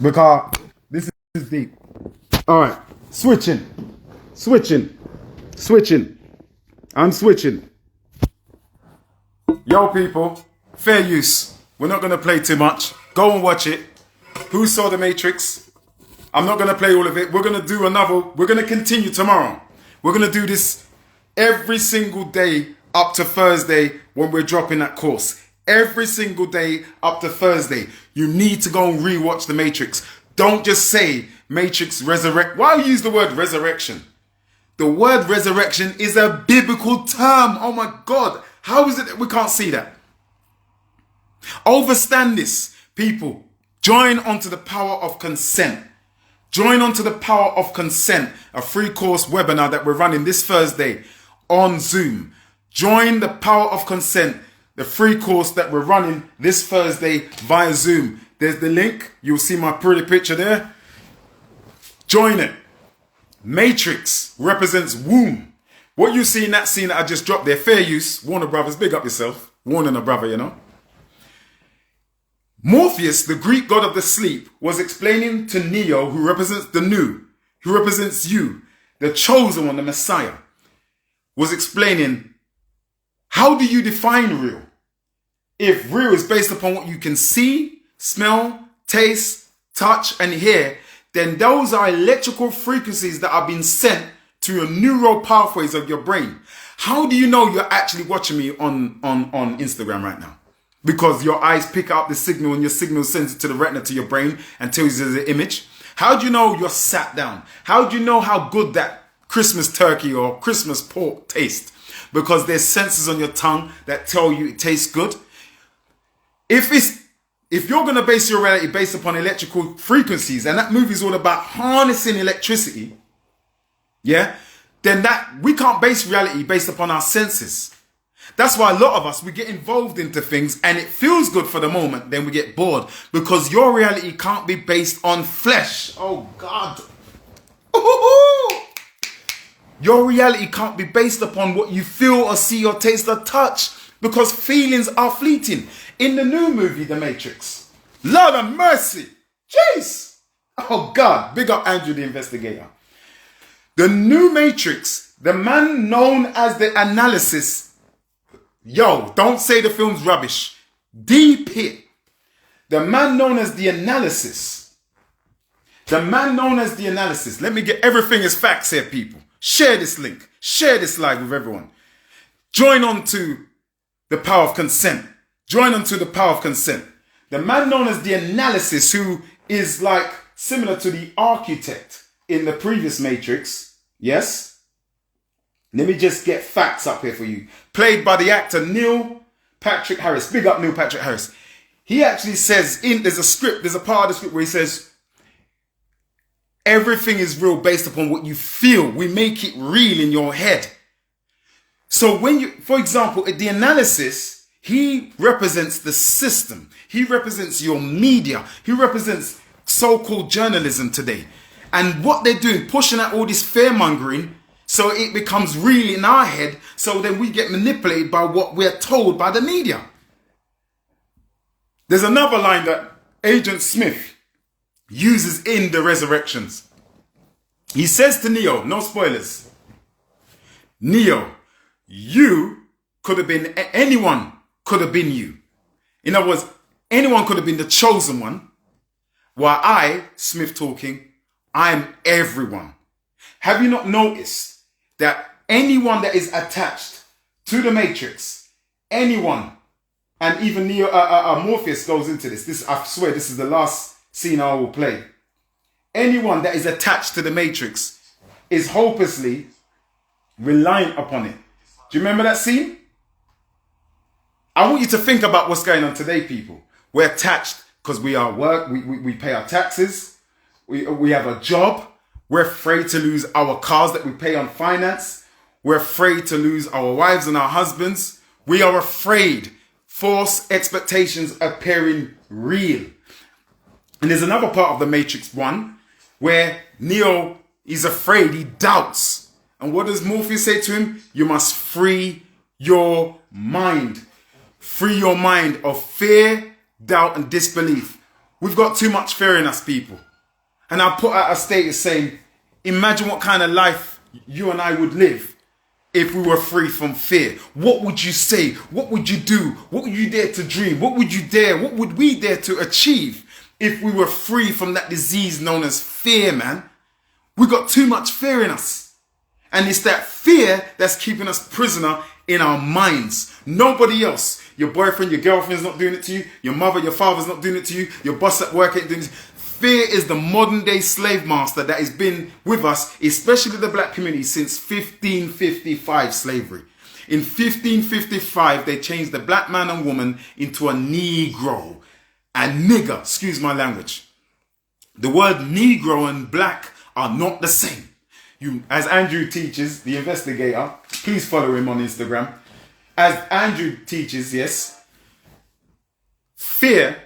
Because this is deep. All right. Switching. I'm switching. Yo, people. Fair use. We're not going to play too much. Go and watch it. Who saw The Matrix? I'm not going to play all of it. We're going to do another. We're going to continue tomorrow. We're going to do this every single day up to Thursday when we're dropping that course. Every single day up to Thursday. You need to go and rewatch The Matrix. Don't just say Matrix resurrect. Why use the word resurrection? The word resurrection is a biblical term. Oh my God. How is it that we can't see that? Overstand this, people. Join onto the power of consent. Join onto the power of consent, a free course webinar that we're running this Thursday on Zoom. Join the power of consent, the free course that we're running this Thursday via Zoom. There's the link. You'll see my pretty picture there. Join it. Matrix represents womb. What you see in that scene that I just dropped there, fair use. Warner Brothers, big up yourself. Warner a brother, you know. Morpheus, the Greek god of the sleep, was explaining to Neo, who represents the new, who represents you, the chosen one, the Messiah, was explaining, how do you define real? If real is based upon what you can see, smell, taste, touch, and hear, then those are electrical frequencies that are being sent to your neural pathways of your brain. How do you know you're actually watching me on Instagram right now? Because your eyes pick up the signal and your signal sends it to the retina to your brain and tells you there's an image. How do you know you're sat down? How do you know how good that Christmas turkey or Christmas pork tastes? Because there's sensors on your tongue that tell you it tastes good. If you're going to base your reality based upon electrical frequencies, and that movie is all about harnessing electricity, yeah, then that we can't base reality based upon our senses. That's why a lot of us, we get involved into things and it feels good for the moment, then we get bored because your reality can't be based on flesh. Oh God. Ooh. Your reality can't be based upon what you feel or see or taste or touch because feelings are fleeting. In the new movie, The Matrix, Lord of mercy, jeez. Oh God, big up Andrew the investigator. The new Matrix, the man known as the analysis, yo, don't say the film's rubbish. Deep hit. The man known as the analysis. The man known as the analysis. Let me get everything as facts here, people. Share this link. Share this live with everyone. Join on to the power of consent. Join on to the power of consent. The man known as the analysis, who is like similar to the architect in the previous Matrix. Yes? Let me just get facts up here for you. Played by the actor Neil Patrick Harris. Big up Neil Patrick Harris. He actually says, there's a part of the script where he says, everything is real based upon what you feel. We make it real in your head. So when you, for example, at the analysis, he represents the system. He represents your media. He represents so-called journalism today. And what they're doing, pushing out all this fear-mongering, so it becomes real in our head, so then we get manipulated by what we're told by the media. There's another line that Agent Smith uses in The Resurrections. He says to Neo, no spoilers, Neo, you could have been, anyone could have been you. In other words, anyone could have been the chosen one, while I, Smith talking, I'm everyone. Have you not noticed that anyone that is attached to the Matrix, anyone, and even Neo, Morpheus goes into this, I swear this is the last scene I will play. Anyone that is attached to the Matrix is hopelessly reliant upon it. Do you remember that scene? I want you to think about what's going on today, people. We're attached because we are work, we pay our taxes, we have a job. We're afraid to lose our cars that we pay on finance. We're afraid to lose our wives and our husbands. We are afraid. False expectations appearing real. And there's another part of the Matrix 1 where Neo is afraid, he doubts. And what does Morpheus say to him? You must free your mind. Free your mind of fear, doubt, and disbelief. We've got too much fear in us, people. And I put out a status saying, imagine what kind of life you and I would live if we were free from fear. What would you say? What would you do? What would you dare to dream? What would you dare? What would we dare to achieve if we were free from that disease known as fear, man? We got too much fear in us. And it's that fear that's keeping us prisoner in our minds. Nobody else. Your boyfriend, your girlfriend's not doing it to you. Your mother, your father's not doing it to you. Your boss at work ain't doing it. Fear is the modern day slave master that has been with us, especially the black community, since 1555 slavery. In 1555, they changed the black man and woman into a Negro. A nigger, excuse my language. The word Negro and black are not the same. As Andrew teaches, the investigator, please follow him on Instagram. As Andrew teaches, yes, fear,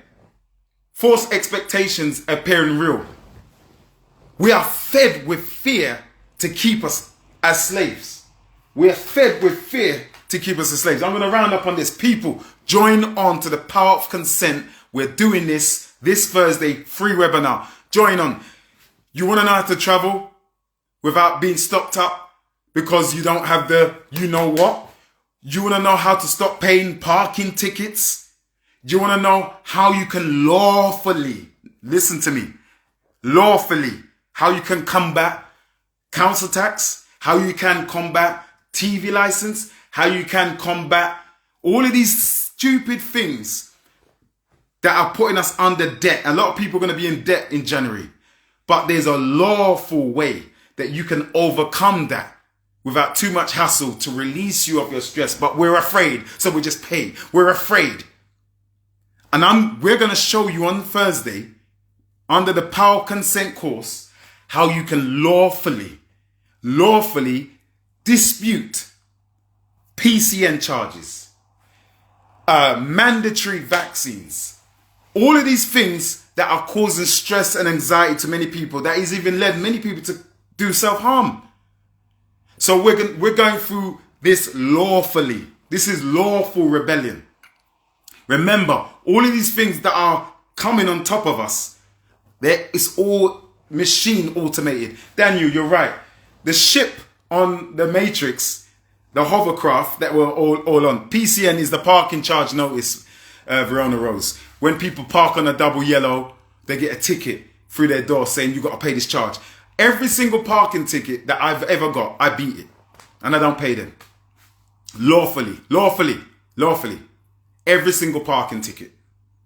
false expectations appearing real. We are fed with fear to keep us as slaves. We are fed with fear to keep us as slaves. I'm going to round up on this. People, join on to the power of consent. We're doing this Thursday, free webinar. Join on. You want to know how to travel without being stopped up because you don't have the you know what? You want to know how to stop paying parking tickets? Do you want to know how you can lawfully, listen to me, lawfully, how you can combat council tax, how you can combat TV license, how you can combat all of these stupid things that are putting us under debt. A lot of people are going to be in debt in January, but there's a lawful way that you can overcome that without too much hassle to release you of your stress. But we're afraid, so we just pay. We're afraid. And we're going to show you on Thursday, under the Power of Consent course, how you can lawfully dispute PCN charges, mandatory vaccines, all of these things that are causing stress and anxiety to many people, that has even led many people to do self-harm. So we're going through this lawfully. This is lawful rebellion. Remember, all of these things that are coming on top of us, it's all machine automated. Daniel, you're right. The ship on the Matrix, the hovercraft that we're all on, PCN is the parking charge notice, Verona Rose. When people park on a double yellow, they get a ticket through their door saying you got to pay this charge. Every single parking ticket that I've ever got, I beat it. And I don't pay them. Lawfully. Every single parking ticket.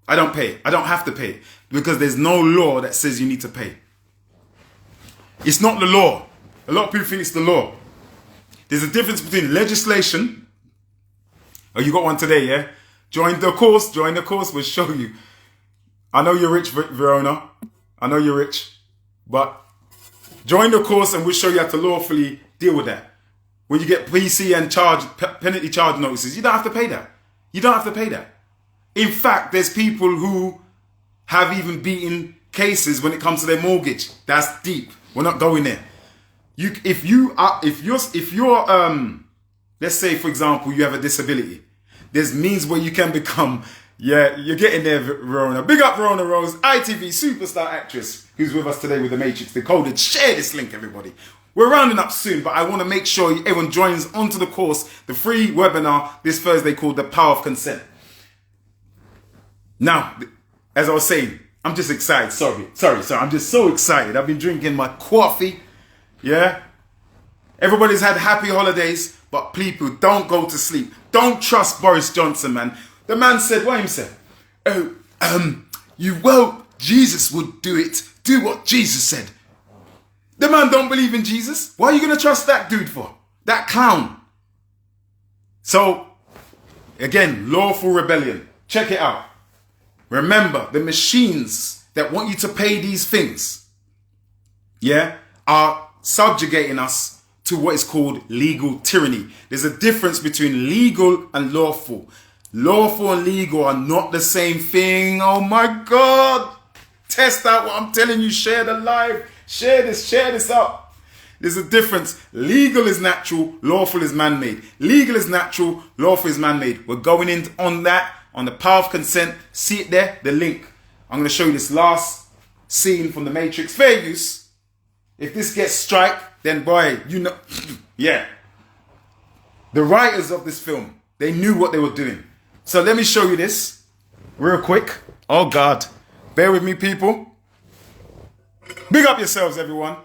I don't pay it. I don't have to pay it. Because there's no law that says you need to pay. It's not the law. A lot of people think it's the law. There's a difference between legislation. Oh, you got one today, yeah? Join the course, we'll show you. I know you're rich, Verona. I know you're rich. But join the course and we'll show you how to lawfully deal with that. When you get PC and penalty charge notices, you don't have to pay that. You don't have to pay that. In fact, there's people who have even beaten cases when it comes to their mortgage. That's deep. We're not going there. If you're let's say for example you have a disability, there's means where you can become, you're getting there, Verona. Big up Verona Rose, ITV superstar actress who's with us today with the Matrix Decoded. Share this link, everybody. We're rounding up soon, but I want to make sure everyone joins onto the course, the free webinar this Thursday called The Power of Consent. Now, as I was saying, I'm just excited. Sorry. I'm just so excited. I've been drinking my coffee. Yeah. Everybody's had happy holidays, but people, don't go to sleep. Don't trust Boris Johnson, man. The man said, what he said? Jesus would do it. Do what Jesus said. The man don't believe in Jesus. Why are you going to trust that dude for? That clown. So, again, lawful rebellion. Check it out. Remember, the machines that want you to pay these things, are subjugating us to what is called legal tyranny. There's a difference between legal and lawful. Lawful and legal are not the same thing. Oh my God. Test out what I'm telling you. Share the live. Share this up. There's a difference. Legal is natural. Lawful is man-made. Legal is natural. Lawful is man-made. We're going in on that, on the power of consent. See it there, the link. I'm going to show you this last scene from the Matrix. Fair use. If this gets strike, then boy, you know, yeah. The writers of this film, they knew what they were doing. So let me show you this real quick. Oh God. Bear with me, people. Big up yourselves, everyone.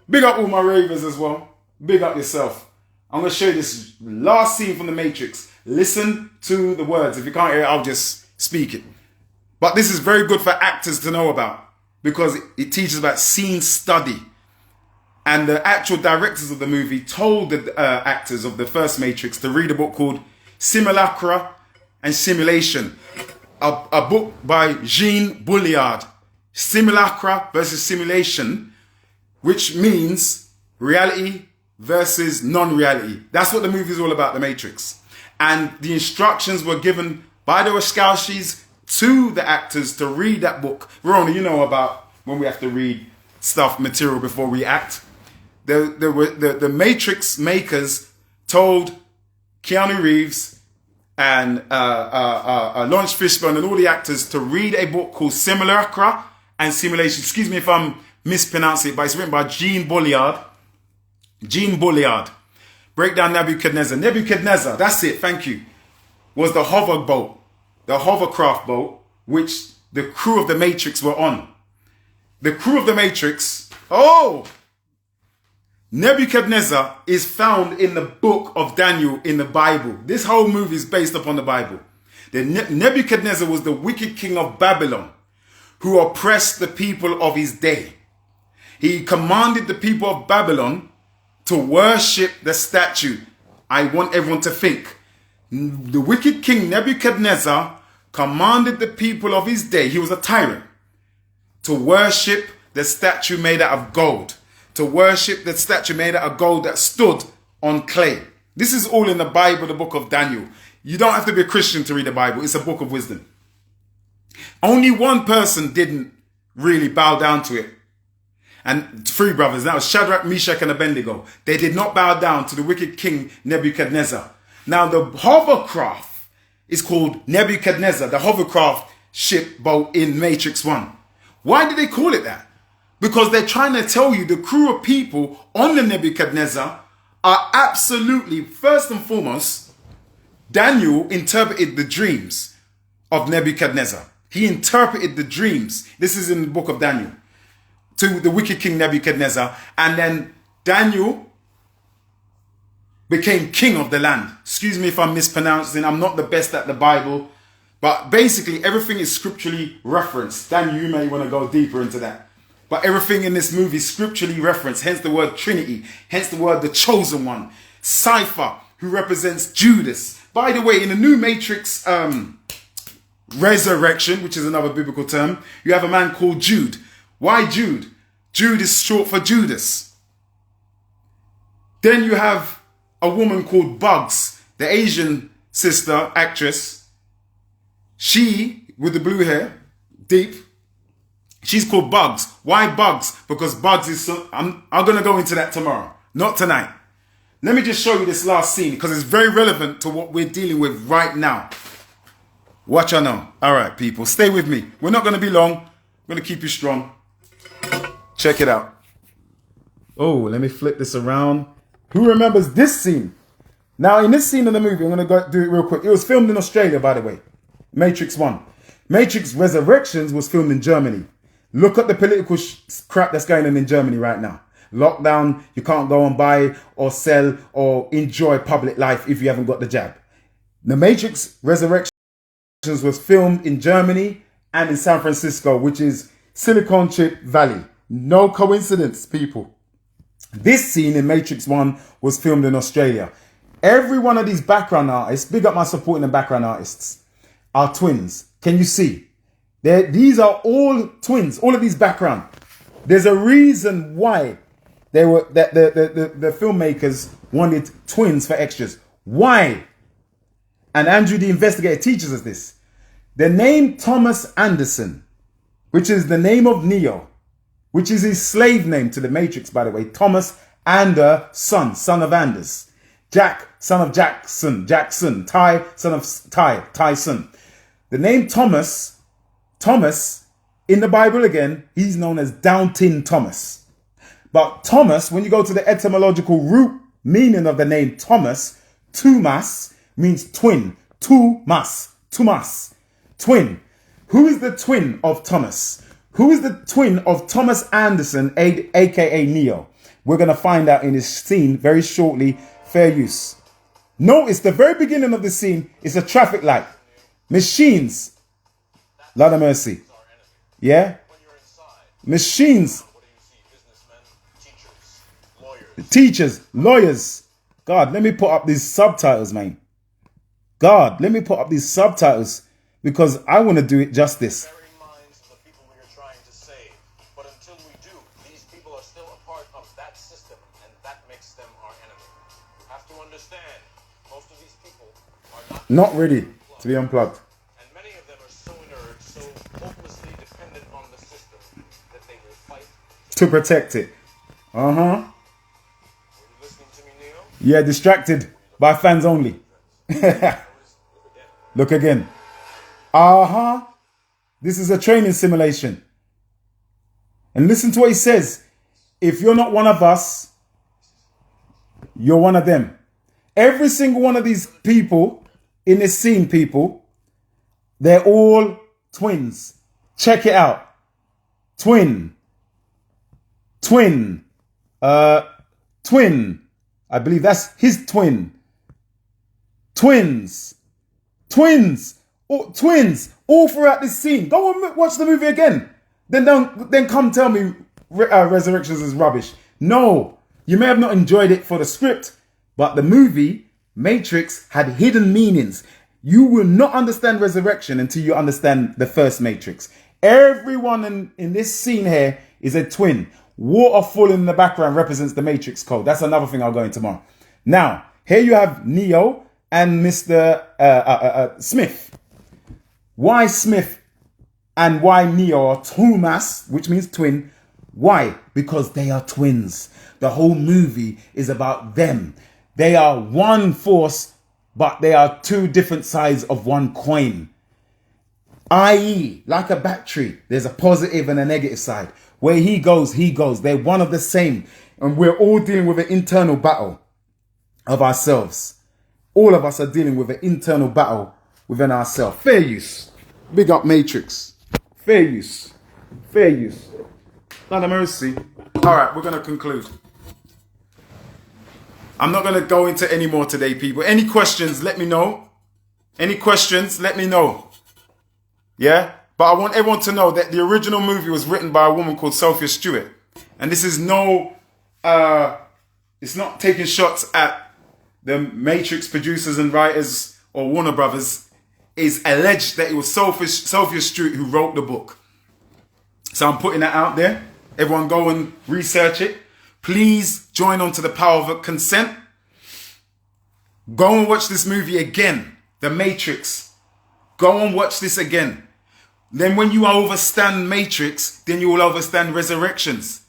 Big up all my ravers as well. Big up yourself. I'm going to show you this last scene from the Matrix. Listen to the words. If you can't hear it, I'll just speak it. But this is very good for actors to know about because it teaches about scene study. And the actual directors of the movie told the actors of the first Matrix to read a book called Simulacra and Simulation. A book by Jean Bulliard. Simulacra versus simulation, which means reality versus non-reality. That's what the movie is all about, The Matrix. And the instructions were given by the Wachowskis to the actors to read that book. Verona, you know about when we have to read material before we act. The Matrix makers told Keanu Reeves and Lawrence Fishburne and all the actors to read a book called Simulacra and Simulation. Excuse me if I'm mispronouncing it, but it's written by Jean Bulliard. Jean Bulliard. Break down Nebuchadnezzar. Nebuchadnezzar, that's it, thank you, was the hover boat, the hovercraft boat, which the crew of the Matrix were on. The crew of the Matrix, Nebuchadnezzar is found in the book of Daniel in the Bible. This whole movie is based upon the Bible. Nebuchadnezzar was the wicked king of Babylon who oppressed the people of his day. He commanded the people of Babylon to worship the statue. I want everyone to think. The wicked king Nebuchadnezzar commanded the people of his day, he was a tyrant, to worship the statue made out of gold. To worship the statue made out of gold that stood on clay. This is all in the Bible, the book of Daniel. You don't have to be a Christian to read the Bible. It's a book of wisdom. Only one person didn't really bow down to it. And three brothers, that was Shadrach, Meshach, and Abednego. They did not bow down to the wicked king Nebuchadnezzar. Now the hovercraft is called Nebuchadnezzar, the hovercraft ship boat in Matrix 1. Why did they call it that? Because they're trying to tell you the crew of people on the Nebuchadnezzar are absolutely, first and foremost, Daniel interpreted the dreams of Nebuchadnezzar. He interpreted the dreams. This is in the book of Daniel. To the wicked king Nebuchadnezzar. And then Daniel became king of the land. Excuse me if I'm mispronouncing. I'm not the best at the Bible. But basically everything is scripturally referenced. Daniel, you may want to go deeper into that. But everything in this movie is scripturally referenced. Hence the word Trinity. Hence the word the chosen one. Cypher, who represents Judas. By the way, in the new Matrix resurrection, which is another biblical term, you have a man called Jude. Why Jude? Jude is short for Judas. Then you have a woman called Bugs, the Asian sister, actress. She, with the blue hair, deep, she's called Bugs. Why Bugs? Because Bugs is... I'm going to go into that tomorrow, not tonight. Let me just show you this last scene because it's very relevant to what we're dealing with right now. Watch I know. All right, people, stay with me. We're not going to be long. I'm going to keep you strong. Check it out. Oh, let me flip this around. Who remembers this scene? Now, in this scene of the movie, I'm going to go do it real quick. It was filmed in Australia, by the way. Matrix 1. Matrix Resurrections was filmed in Germany. Look at the political crap that's going on in Germany right now. Lockdown, you can't go and buy or sell or enjoy public life if you haven't got the jab. The Matrix Resurrections was filmed in Germany and in San Francisco, which is Silicon Chip Valley. No coincidence, people. This scene in Matrix 1 was filmed in Australia. Every one of these background artists, big up my supporting the background artists, are twins. Can you see? These are all twins, all of these background. There's a reason why they were that the filmmakers wanted twins for extras. Why? And Andrew the investigator teaches us this. The name Thomas Anderson, which is the name of Neo, which is his slave name to the Matrix, by the way. Thomas Anderson, son of Anders. Jack, son of Jackson. Ty, son of Tyson. The name Thomas, in the Bible again, he's known as Downton Thomas. But Thomas, when you go to the etymological root meaning of the name Thomas, Tumas means twin. Tumas, twin. Who is the twin of Thomas? Who is the twin of Thomas Anderson, aka Neo? We're going to find out in this scene very shortly. Fair use. Notice the very beginning of the scene is a traffic light. Machines. Lord of mercy. Yeah? Machines. Teachers, lawyers. God, let me put up these subtitles, man. God, let me put up these subtitles because I want to do it justice. Not ready to be unplugged. And many of them are so inert, so hopelessly dependent on the system that they will fight to protect it. Uh-huh. Are you listening to me, Neo? Yeah, distracted by fans only. Look again. Uh-huh. This is a training simulation. And listen to what he says. If you're not one of us, you're one of them. Every single one of these people in this scene, people, they're all twins. Check it out. Twin. I believe that's his twin. Twins. All throughout this scene. Go and watch the movie again. Then come tell me Resurrections is rubbish. No, you may have not enjoyed it for the script, but the movie Matrix had hidden meanings. You will not understand Resurrection until you understand the first Matrix. Everyone in this scene here is a twin. Water falling in the background represents the Matrix code. That's another thing I'll go into tomorrow. Now, Here you have Neo and Mr. Smith. Why Smith and why Neo are twumas, which means twin. Why? Because they are twins. The whole movie is about them. They are one force, but they are two different sides of one coin. I.e., like a battery, there's a positive and a negative side. Where he goes, he goes. They're one of the same. And we're all dealing with an internal battle of ourselves. All of us are dealing with an internal battle within ourselves. Fair use. Big up Matrix. Fair use. Fair use. Not a mercy. All right, we're going to conclude. I'm not going to go into any more today, people. Any questions, let me know. Any questions, let me know. Yeah? But I want everyone to know that the original movie was written by a woman called Sophia Stewart. And this is it's not taking shots at the Matrix producers and writers or Warner Brothers. It's alleged that it was Sophia Stewart who wrote the book. So I'm putting that out there. Everyone go and research it. Please join on to the power of consent. Go and watch this movie again. The Matrix. Go and watch this again. Then when you understand Matrix, then you will understand Resurrections.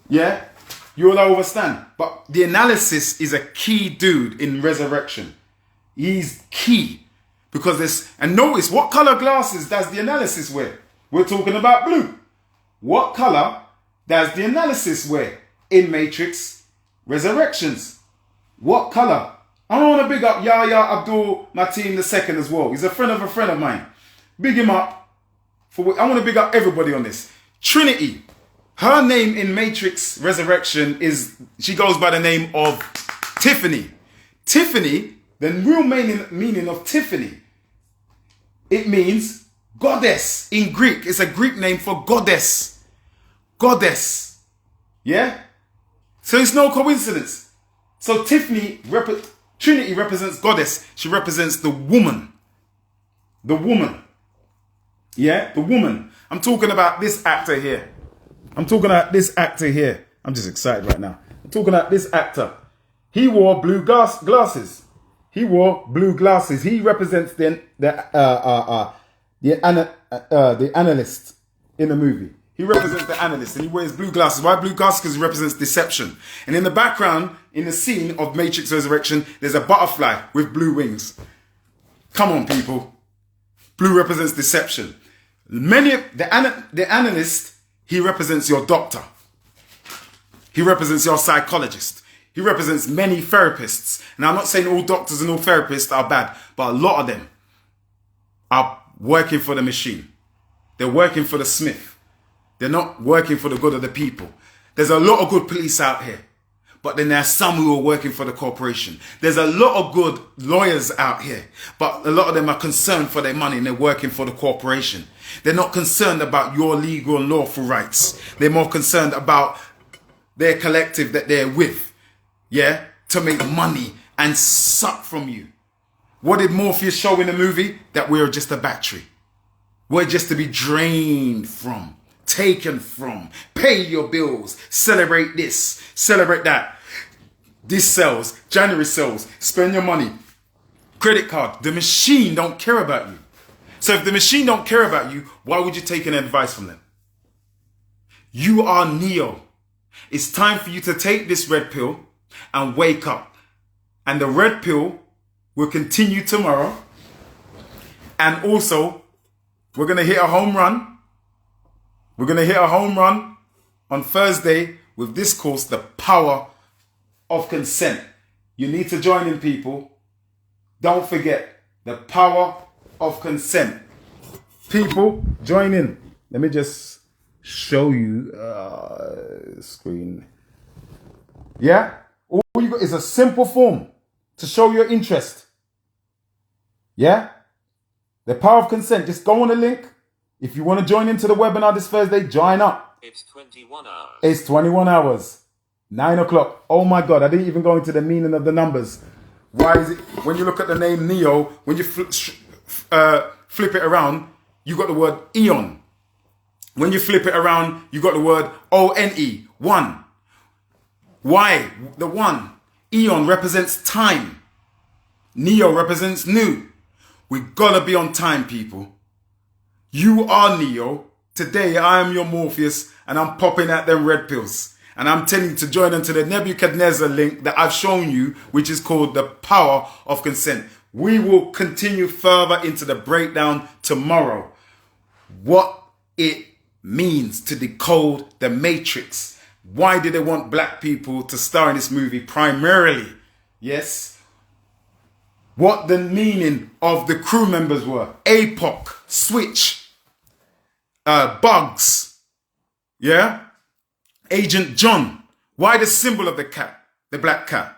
Yeah? You will understand. But the analysis is a key dude in Resurrection. He's key. Because there's... And notice, what color glasses does the analysis wear? We're talking about blue. What color does the analysis wear in Matrix Resurrections? What color? I want to big up Yahya Abdul Mateen II as well. He's a friend of mine. Big him up. I want to big up everybody on this. Trinity. Her name in Matrix Resurrection she goes by the name of Tiffany. Tiffany, the real meaning of Tiffany, it means goddess in Greek. It's a Greek name for goddess. Goddess. Yeah? So it's no coincidence. So Trinity represents goddess. She represents the woman. The woman. Yeah? The woman. I'm talking about this actor here. I'm just excited right now. I'm talking about this actor. He wore blue glasses. He represents the analyst in the movie. He represents the analyst and he wears blue glasses. Why blue glasses? Because he represents deception. And in the background, in the scene of Matrix Resurrection, there's a butterfly with blue wings. Come on, people. Blue represents deception. The analyst, he represents your doctor. He represents your psychologist. He represents many therapists. And I'm not saying all doctors and all therapists are bad, but a lot of them are working for the machine. They're working for the Smith. They're not working for the good of the people. There's a lot of good police out here, but then there's some who are working for the corporation. There's a lot of good lawyers out here, but a lot of them are concerned for their money and they're working for the corporation. They're not concerned about your legal and lawful rights. They're more concerned about their collective that they're with, yeah, to make money and suck from you. What did Morpheus show in the movie? That we're just a battery. We're just to be drained from, taken from. Pay your bills. Celebrate this. Celebrate that. This sells. January sells. Spend your money. Credit card. The machine don't care about you. So if the machine don't care about you, why would you take any advice from them? You are Neo. It's time for you to take this red pill and wake up. And the red pill will continue tomorrow. And also, we're going to hit a home run. We're going to hit a home run on Thursday with this course, The Power of Consent. You need to join in, people. Don't forget, The Power of Consent. People, join in. Let me just show you screen. Yeah? All you got is a simple form to show your interest. Yeah? The Power of Consent. Just go on the link. If you want to join into the webinar this Thursday, join up. It's 21 hours. It's 21 hours. 9 o'clock. Oh my God, I didn't even go into the meaning of the numbers. Why is it, when you look at the name Neo, when you flip it around, you got the word Eon. When you flip it around, you got the word ONE, one. Why? The one. Eon represents time. Neo represents new. We gotta be on time, people. You are Neo. Today I am your Morpheus and I'm popping out them red pills. And I'm telling you to join into the Nebuchadnezzar link that I've shown you, which is called the power of consent. We will continue further into the breakdown tomorrow. What it means to decode the matrix. Why did they want black people to star in this movie primarily? Yes. What the meaning of the crew members were. APOC, Switch, Bugs. Yeah. Agent John. Why the symbol of the cat? The black cat.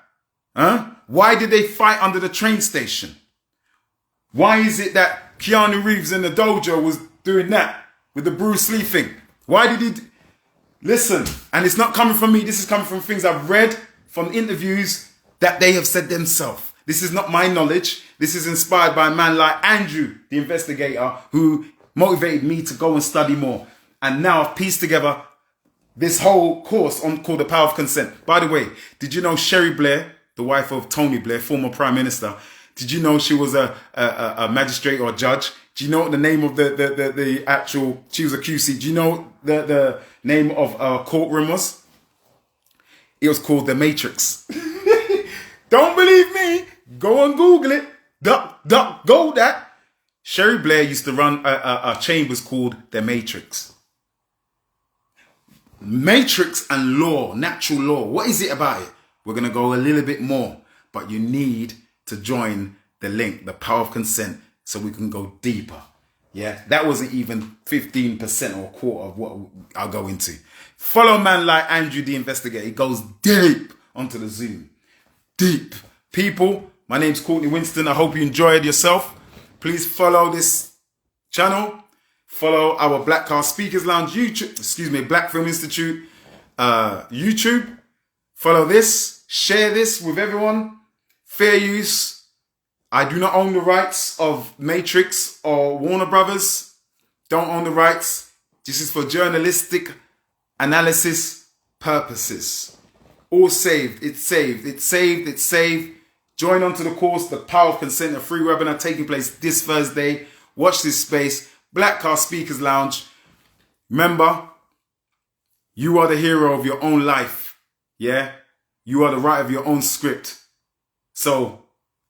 Huh? Why did they fight under the train station? Why is it that Keanu Reeves in the dojo was doing that with the Bruce Lee thing? Why did he... Listen, and it's not coming from me. This is coming from things I've read from interviews that they have said themselves. This is not my knowledge. This is inspired by a man like Andrew, the investigator, who motivated me to go and study more. And now I've pieced together this whole course called The Power of Consent. By the way, did you know Sherry Blair, the wife of Tony Blair, former Prime Minister, did you know she was a magistrate or a judge? Do you know what the name of the actual, she was a QC. Do you know the name of a courtroom was? It was called The Matrix. Don't believe me? Go and Google it. Go that. Sherry Blair used to run a chambers called The Matrix. Matrix and law, natural law. What is it about it? We're going to go a little bit more, but you need to join the link, the power of consent, so we can go deeper. Yeah, that wasn't even 15% or a quarter of what I'll go into. Follow a man like Andrew the investigator. He goes deep onto the Zoom. Deep. People, my name's Courtney Winston. I hope you enjoyed yourself. Please follow this channel. Follow our Black Car Speakers Lounge YouTube, Black Film Institute YouTube. Follow this. Share this with everyone. Fair use. I do not own the rights of Matrix or Warner Brothers. Don't own the rights. This is for journalistic analysis purposes. All saved. It's saved. It's saved. It's saved. Join onto the course, The Power of Consent, a free webinar taking place this Thursday. Watch this space. Black Car Speakers Lounge. Remember, you are the hero of your own life. Yeah? You are the writer of your own script. So,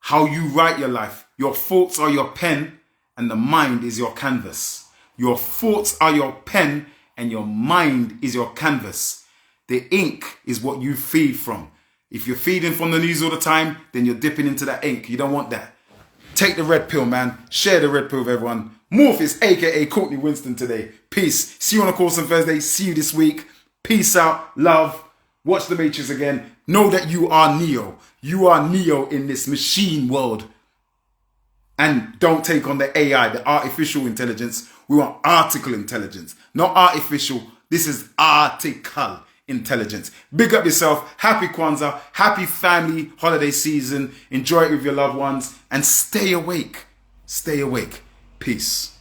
how you write your life. Your thoughts are your pen and the mind is your canvas. Your thoughts are your pen and your mind is your canvas. The ink is what you feed from. If you're feeding from the news all the time, then you're dipping into that ink. You don't want that. Take the red pill, man. Share the red pill with everyone. Morpheus, aka Courtney Winston today. Peace. See you on the course on Thursday. See you this week. Peace out. Love. Watch The Matrix again. Know that you are Neo. You are Neo in this machine world. And don't take on the AI, the artificial intelligence. We want article intelligence. Not artificial. This is article intelligence. Big up yourself. Happy Kwanzaa. Happy family holiday season. Enjoy it with your loved ones. And stay awake. Stay awake. Peace.